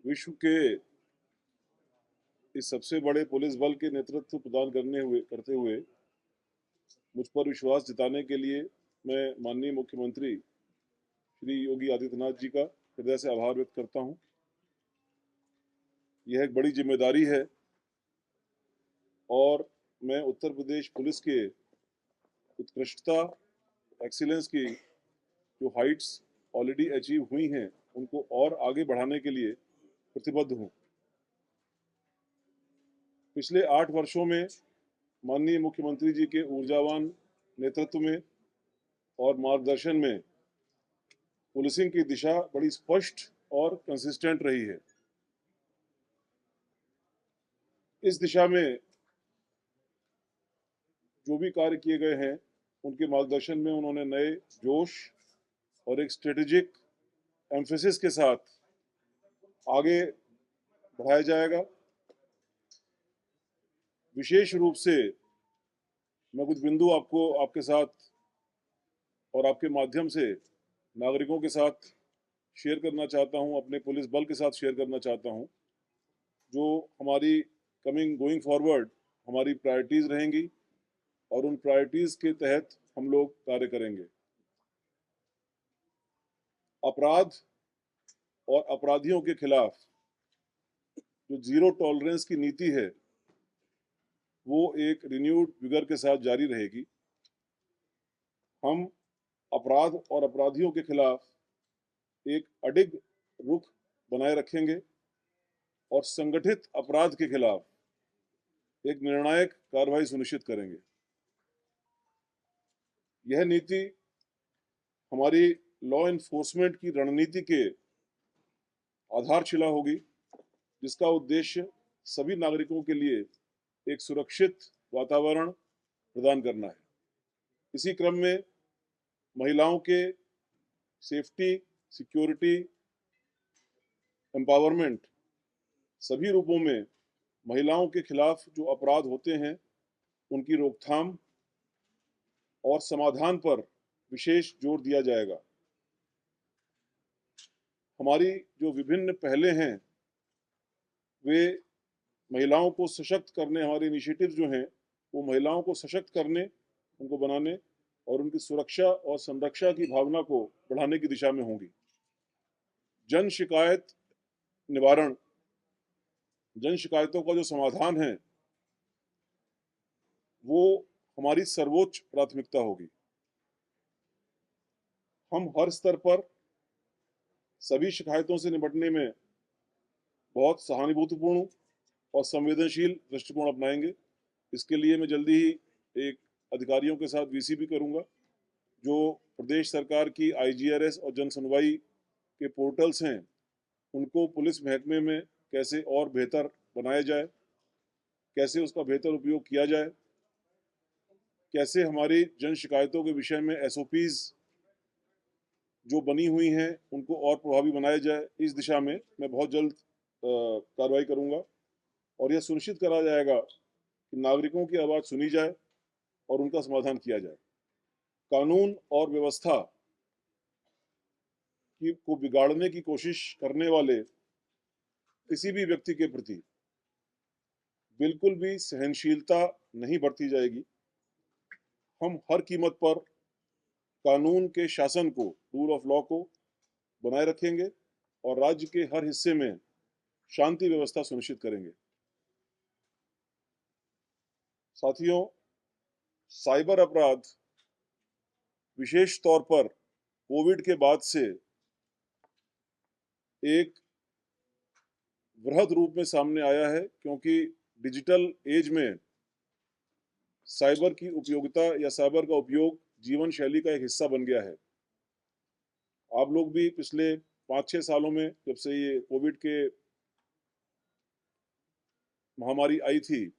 विश्व के इस सबसे बड़े पुलिस बल के नेतृत्व प्रदान करते हुए मुझ पर विश्वास जताने के लिए मैं माननीय मुख्यमंत्री श्री योगी आदित्यनाथ जी का हृदय से आभार व्यक्त करता हूं। यह एक बड़ी जिम्मेदारी है और मैं उत्तर प्रदेश पुलिस के उत्कृष्टता, एक्सीलेंस की जो हाइट्स ऑलरेडी अचीव हुई हैं, उनको और आगे बढ़ाने के लिए प्रतिबद्ध हूं। पिछले 8 वर्षों में माननीय मुख्यमंत्री जी के ऊर्जावान नेतृत्व में और मार्गदर्शन में पुलिसिंग की दिशा बड़ी स्पष्ट और कंसिस्टेंट रही है। इस दिशा में जो भी कार्य किए गए हैं, उनके मार्गदर्शन में उन्होंने नए जोश और एक स्ट्रेटेजिक एम्फेसिस के साथ आगे बढ़ाया जाएगा। विशेष रूप से मैं कुछ बिंदु आपको आपके साथ और आपके माध्यम से नागरिकों के साथ शेयर करना चाहता हूं, अपने पुलिस बल के साथ शेयर करना चाहता हूं, जो हमारी गोइंग फॉरवर्ड हमारी प्रायोरिटीज रहेंगी और उन प्रायोरिटीज के तहत हम लोग कार्य करेंगे। अपराध और अपराधियों के खिलाफ जो जीरो टॉलरेंस की नीति है, वो एक रिन्यूड विगर के साथ जारी रहेगी। हम अपराध और अपराधियों के खिलाफ एक अडिग रुख बनाए रखेंगे और संगठित अपराध के खिलाफ एक निर्णायक कार्रवाई सुनिश्चित करेंगे। यह नीति हमारी लॉ एनफोर्समेंट की रणनीति के आधारशिला होगी, जिसका उद्देश्य सभी नागरिकों के लिए एक सुरक्षित वातावरण प्रदान करना है। इसी क्रम में महिलाओं के सेफ्टी, सिक्योरिटी, एम्पावरमेंट सभी रूपों में महिलाओं के खिलाफ जो अपराध होते हैं, उनकी रोकथाम और समाधान पर विशेष जोर दिया जाएगा। हमारी जो विभिन्न पहलें हैं, वे महिलाओं को सशक्त करने, हमारे इनिशिएटिव जो हैं, वो महिलाओं को सशक्त करने, उनको बनाने और उनकी सुरक्षा और संरक्षा की भावना को बढ़ाने की दिशा में होंगी। जन शिकायत निवारण, जन शिकायतों का जो समाधान है, वो हमारी सर्वोच्च प्राथमिकता होगी। हम हर स्तर पर सभी शिकायतों से निपटने में बहुत सहानुभूतिपूर्ण और संवेदनशील दृष्टिकोण अपनाएंगे। इसके लिए मैं जल्दी ही एक अधिकारियों के साथ वीसी भी करूंगा, जो प्रदेश सरकार की आईजीआरएस और जन सुनवाई के पोर्टल्स हैं, उनको पुलिस महकमे में कैसे और बेहतर बनाया जाए, कैसे उसका बेहतर उपयोग किया जाए, कैसे हमारी जन शिकायतों के विषय में एसओपीज जो बनी हुई हैं, उनको और प्रभावी बनाया जाए। इस दिशा में मैं बहुत जल्द कार्रवाई करूंगा और यह सुनिश्चित करा जाएगा कि नागरिकों की आवाज़ सुनी जाए और उनका समाधान किया जाए। कानून और व्यवस्था को बिगाड़ने की कोशिश करने वाले किसी भी व्यक्ति के प्रति बिल्कुल भी सहनशीलता नहीं बरती जाएगी। हम हर कीमत पर कानून के शासन को, रूल ऑफ लॉ को बनाए रखेंगे और राज्य के हर हिस्से में शांति व्यवस्था सुनिश्चित करेंगे। साथियों, साइबर अपराध विशेष तौर पर कोविड के बाद से एक वृहद रूप में सामने आया है, क्योंकि डिजिटल एज में साइबर की उपयोगिता या साइबर का उपयोग जीवन शैली का एक हिस्सा बन गया है। आप लोग भी पिछले 5-6 सालों में, जब से ये कोविड के महामारी आई थी,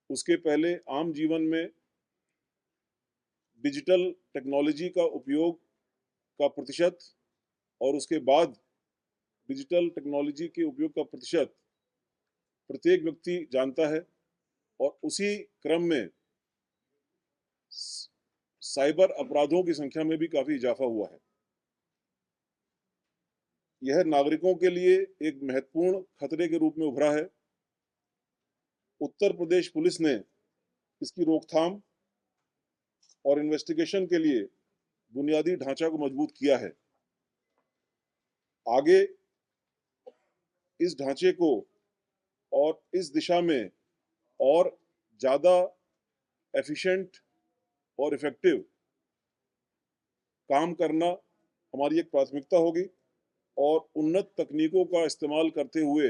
उसके पहले आम जीवन में डिजिटल टेक्नोलॉजी का उपयोग का प्रतिशत और उसके बाद डिजिटल टेक्नोलॉजी के उपयोग का प्रतिशत प्रत्येक व्यक्ति जानता है और उसी क्रम में साइबर अपराधों की संख्या में भी काफी इजाफा हुआ है। यह नागरिकों के लिए एक महत्वपूर्ण खतरे के रूप में उभरा है। उत्तर प्रदेश पुलिस ने इसकी रोकथाम और इन्वेस्टिगेशन के लिए बुनियादी ढांचा को मजबूत किया है। आगे इस ढांचे को और इस दिशा में और ज़्यादा एफिशिएंट और इफेक्टिव काम करना हमारी एक प्राथमिकता होगी और उन्नत तकनीकों का इस्तेमाल करते हुए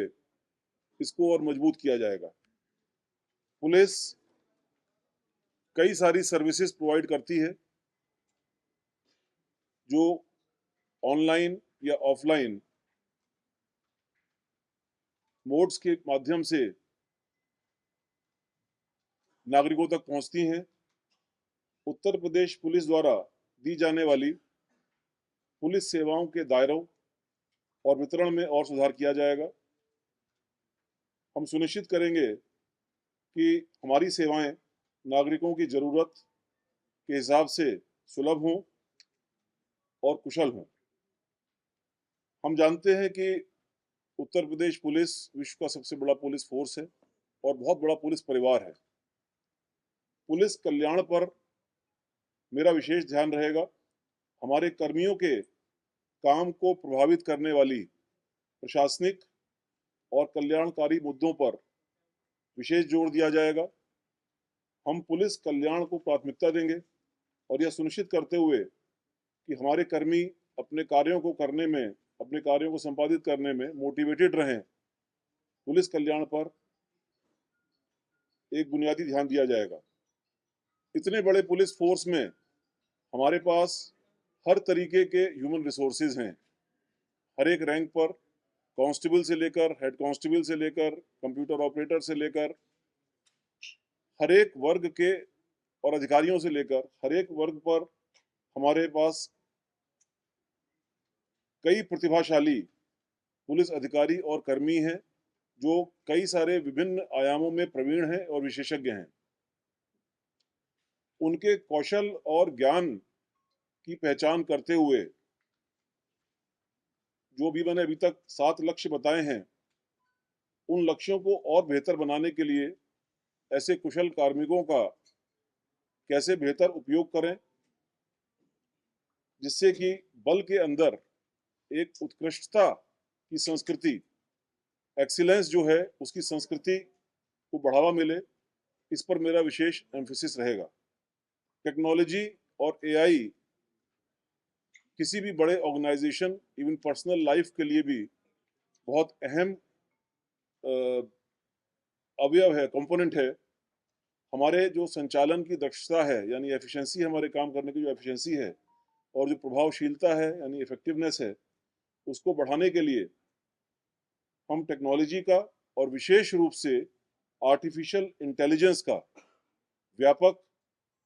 इसको और मजबूत किया जाएगा। पुलिस कई सारी सर्विसेज प्रोवाइड करती है जो ऑनलाइन या ऑफलाइन मोड्स के माध्यम से नागरिकों तक पहुंचती हैं। उत्तर प्रदेश पुलिस द्वारा दी जाने वाली पुलिस सेवाओं के दायरों और वितरण में और सुधार किया जाएगा। हम सुनिश्चित करेंगे कि हमारी सेवाएं नागरिकों की ज़रूरत के हिसाब से सुलभ हों और कुशल हों। हम जानते हैं कि उत्तर प्रदेश पुलिस विश्व का सबसे बड़ा पुलिस फोर्स है और बहुत बड़ा पुलिस परिवार है। पुलिस कल्याण पर मेरा विशेष ध्यान रहेगा। हमारे कर्मियों के काम को प्रभावित करने वाली प्रशासनिक और कल्याणकारी मुद्दों पर विशेष जोर दिया जाएगा। हम पुलिस कल्याण को प्राथमिकता देंगे और यह सुनिश्चित करते हुए कि हमारे कर्मी अपने कार्यों को करने में, अपने कार्यों को संपादित करने में मोटिवेटेड रहें, पुलिस कल्याण पर एक बुनियादी ध्यान दिया जाएगा। इतने बड़े पुलिस फोर्स में हमारे पास हर तरीके के ह्यूमन रिसोर्सेज हैं। हर एक रैंक पर कांस्टेबल से लेकर हेड कांस्टेबल से लेकर कंप्यूटर ऑपरेटर से लेकर हर एक वर्ग के और अधिकारियों से लेकर हर एक वर्ग पर हमारे पास कई प्रतिभाशाली पुलिस अधिकारी और कर्मी हैं जो कई सारे विभिन्न आयामों में प्रवीण हैं और विशेषज्ञ हैं। उनके कौशल और ज्ञान की पहचान करते हुए जो भी मैंने अभी तक 7 लक्ष्य बताए हैं, उन लक्ष्यों को और बेहतर बनाने के लिए ऐसे कुशल कार्मिकों का कैसे बेहतर उपयोग करें, जिससे कि बल के अंदर एक उत्कृष्टता की संस्कृति, एक्सीलेंस जो है उसकी संस्कृति को बढ़ावा मिले, इस पर मेरा विशेष एम्फेसिस रहेगा। टेक्नोलॉजी और एआई किसी भी बड़े ऑर्गेनाइजेशन, इवन पर्सनल लाइफ के लिए भी बहुत अहम अवयव है, कंपोनेंट है। हमारे जो संचालन की दक्षता है, यानी एफिशिएंसी, हमारे काम करने की जो एफिशिएंसी है और जो प्रभावशीलता है यानी इफेक्टिवनेस है, उसको बढ़ाने के लिए हम टेक्नोलॉजी का और विशेष रूप से आर्टिफिशियल इंटेलिजेंस का व्यापक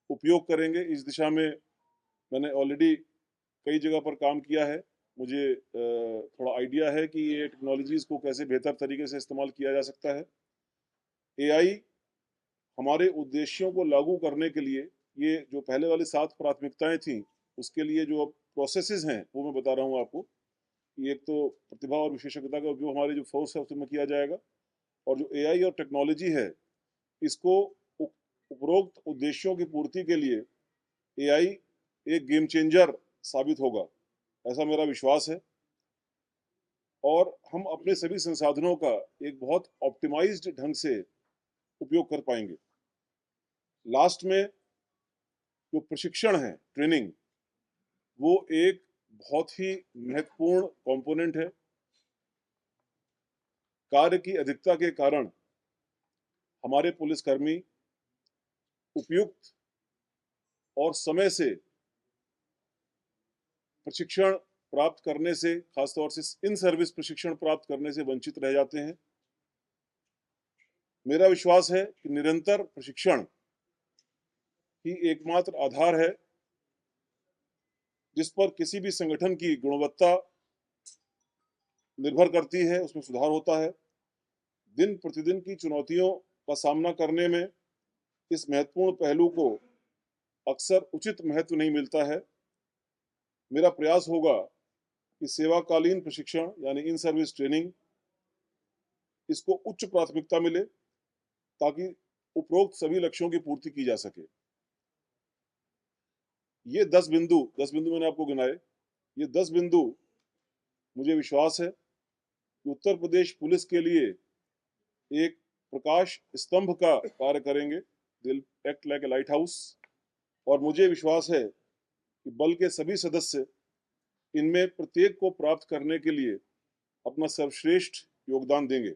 उपयोग करेंगे। इस दिशा में मैंने ऑलरेडी कई जगह पर काम किया है। मुझे थोड़ा आइडिया है कि ये टेक्नोलॉजीज़ को कैसे बेहतर तरीके से इस्तेमाल किया जा सकता है। एआई हमारे उद्देश्यों को लागू करने के लिए, ये जो पहले वाली 7 प्राथमिकताएं थीं, उसके लिए जो अब प्रोसेसेस हैं वो मैं बता रहा हूँ आपको। ये एक तो प्रतिभा और विशेषज्ञता का उपयोग हमारे जो फोर्स है उसमें किया जाएगा, और जो एआई और टेक्नोलॉजी है इसको उपरोक्त उद्देश्यों की पूर्ति के लिए एआई एक गेम चेंजर साबित होगा, ऐसा मेरा विश्वास है। और हम अपने सभी संसाधनों का एक बहुत ऑप्टिमाइज्ड ढंग से उपयोग कर पाएंगे। लास्ट में जो प्रशिक्षण है, ट्रेनिंग, वो एक बहुत ही महत्वपूर्ण कंपोनेंट है। कार्य की अधिकता के कारण हमारे पुलिसकर्मी उपयुक्त और समय से प्रशिक्षण प्राप्त करने से, खासतौर से इन सर्विस प्रशिक्षण प्राप्त करने से वंचित रह जाते हैं। मेरा विश्वास है कि निरंतर प्रशिक्षण ही एकमात्र आधार है जिस पर किसी भी संगठन की गुणवत्ता निर्भर करती है, उसमें सुधार होता है। दिन प्रतिदिन की चुनौतियों का सामना करने में इस महत्वपूर्ण पहलू को अक्सर उचित महत्व नहीं मिलता है। मेरा प्रयास होगा कि सेवाकालीन प्रशिक्षण यानी इन सर्विस ट्रेनिंग इसको उच्च प्राथमिकता मिले ताकि उपरोक्त सभी लक्ष्यों की पूर्ति की जा सके। ये 10 बिंदु मैंने आपको गिनाए। ये 10 बिंदु मुझे विश्वास है कि उत्तर प्रदेश पुलिस के लिए एक प्रकाश स्तंभ का कार्य करेंगे। They will act like a light house. और मुझे विश्वास है कि बल के सभी सदस्य इनमें प्रत्येक को प्राप्त करने के लिए अपना सर्वश्रेष्ठ योगदान देंगे।